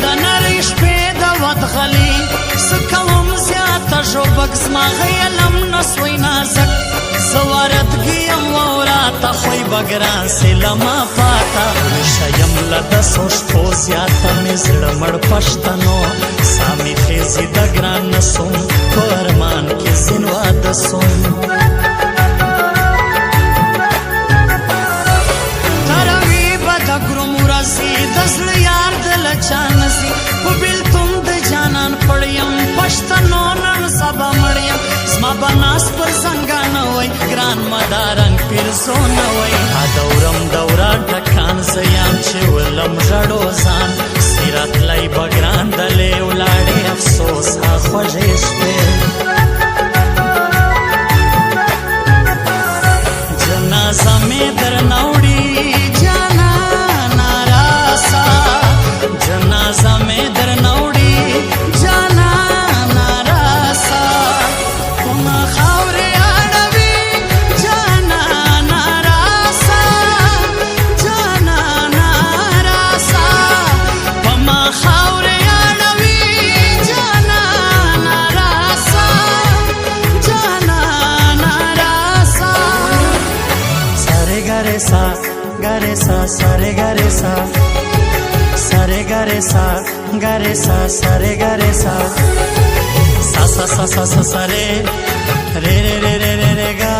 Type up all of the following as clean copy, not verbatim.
د نرۍ شپې د ودغلي څه کوم زیاته ژوبک زما غیلم نسوی نازک زه وردګي یم وراته خوی به ګران سي لما پاته ویښه یم له دسو شپو زیاته مې زړه مړ پښتنو سا مې خېزي د ګران نه سوم په ارمان کې ځین واده سوم تروي به د ګروم ورځي د زړه یار د له چا نه ځي په بېلتون د جانان پړ یم پښتنو نن سبا مړ یم زما به ناس پر زنګانه وی ګران مدارنګ پیرزو نه وی دورم دوره ټکان زه یم چې ولم ژړو ځان سیرت لی به ګران دلې ولاړې افسوس ها خوږې شپې جنازه مې درنه وړي جانانه راسه جنازه مې درنه وړي جانانه راسه کومه خاورې اړوي جانانه راسه جانانه راسه کومه خاورې اړوي جانانه راسه جانانه راسه سره ګره سا ګره سا سره ګره سا سره ګره سا ګره سا سره ګره سا سا سا سا سا سا سره ره ره ره ره ره ره گا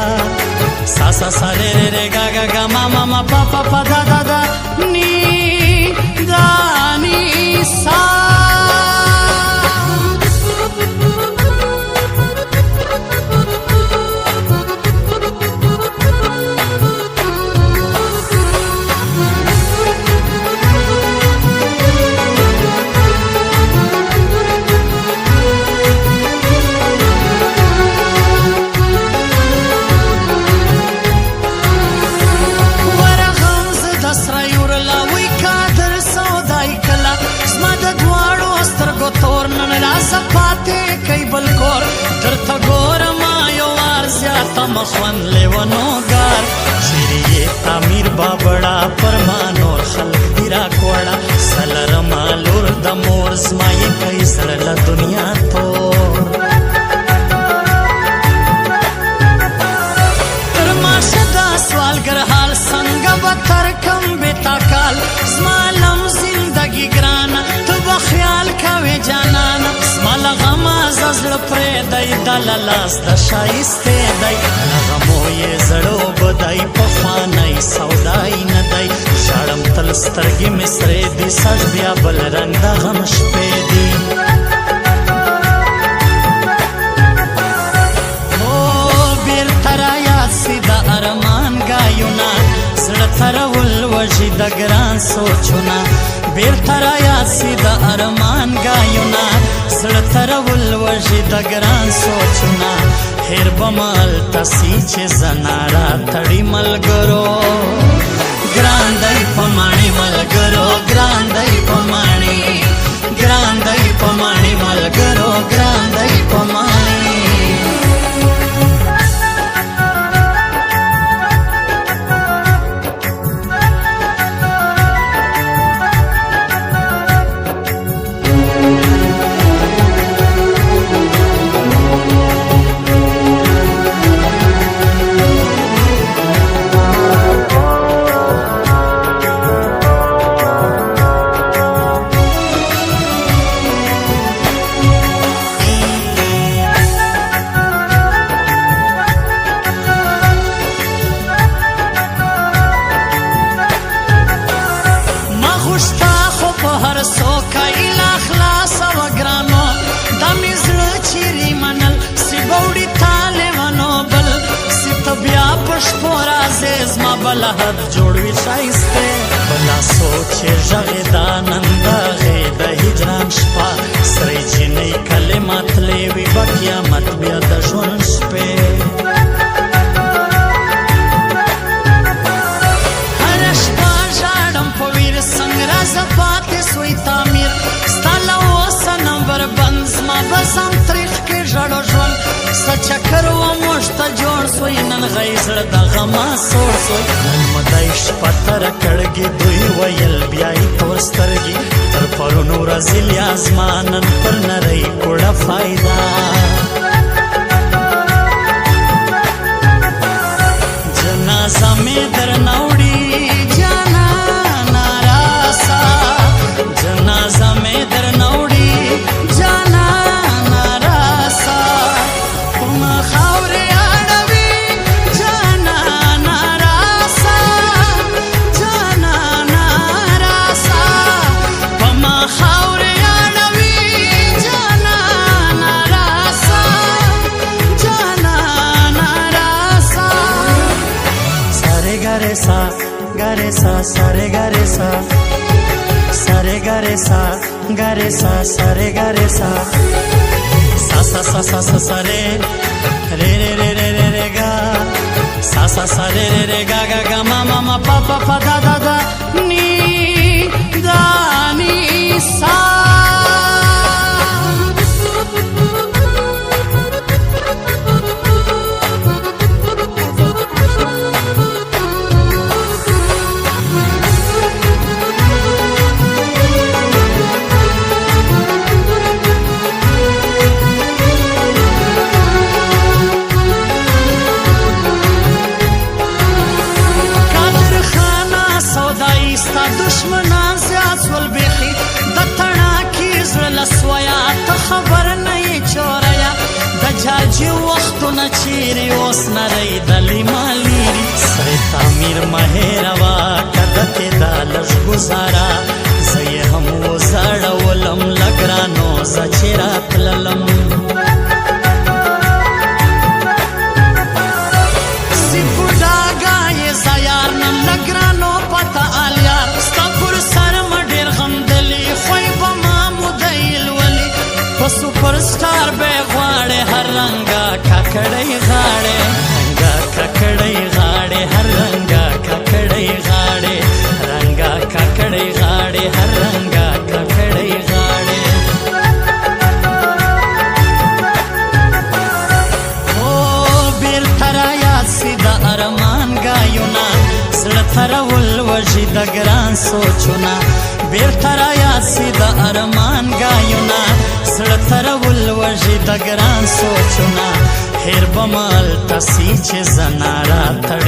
سا سا سا ره ره ره گا گا گا ما ما ما پا پا پا دا دا دا نی دا نی سا مخون لیونو گار شیریه امیر بابڑا پرمانور خلق دیرا کوڑا سلر مالور دمور زمائی کئی سرل دنیا تور ترماشدہ سوال گر حال سنگ بطر کم بیتا کال زمالم زندگی گرانا تب خیال کوي جانانا زمال غما ززل پری دی دلالاس د شایسته دی غمو یې زړو بدای په خوانای سودای نه دی شړم تل سترګې مصرې دي سج بیا بل رنگ د غم شپې دي او بیر ترایا سیدا ارمان گایونا زړه ترول وژي د ګران سوچونه بیر ترایا سیدا ارمان گایونا زړه ترول وژي د ګران سوچونه هیر بمال تسی چې زنارا تړي ملګرو ګران دی پمانی ملګرو ګران دی پمانی ګران دی پمانی ملګرو ګران دی پمانی لحد جوړوي شایسته بلا سوچ ژغې دا نندا غې د هجران شپه سرې جنې کلمات لیوي په قیامت بیا د ژوند شپې هر شپه ژاړم په ویر څنګه راځه پاتې سوی تعمیر ستا له اوسه نمبر بند زما به زم تریخ کې ژړو ژوند ستا چکر و موږ ته جوړ سوی نن مرغۍ زړه د غمه سوړ سوی نن مدای شپه تره کړګي دوی ویل بیا یې تور سترګي تر پرونو ورځلیا زما نن پر نرۍ کوړه فایده جنازه مې درنه وړي جانانه راسه جنازه مې درنه وړي جانانه راسه په ما خاورې اړوي جانانه راسه جانانه راسه په ما خاورې اړوي جانانه راسه جانانه راسه سره ګره سا ګره سا سره ګره سا سare gare sa gare sa sare gare sa sa sa sa sa sa sa re re re re re re re ga sa sa sa re re re ga ga ga ma ma ma pa pa pa da da da ni da ni sa دشمنان زیاد سول بیخي د تڼاکي زړه لسویا ته خبر نه یې چوریا د جاجي وختونه چیرې اوس نری دلې مالیري سره تعمیر مهیروا کدته دا لږ ګزارا زه یې هم وزړولم لګرانو زه چې راتللم سی بوډاګا یې زیار نن لګرانو پته الیار ستا پر سر م ډېر غم دلی خوی به ما مدیل ولی په سوپر سټار به غواړې هر رنګه ککړۍ غاړې رنګه ککړۍ غاړې هر رنګه ککړۍ غاړې رنګه ککړۍ غاړې هر رنګه ککړۍ غاړې او بیرته رایاد سي د ارمان ګایونه زړه ترول وژي د ګران سوچونه بیرته رایاد سي د ارمان ګایونه زړه ترول وژي د ګران سوچونه هېر به مالته سي چې زه ناراتړ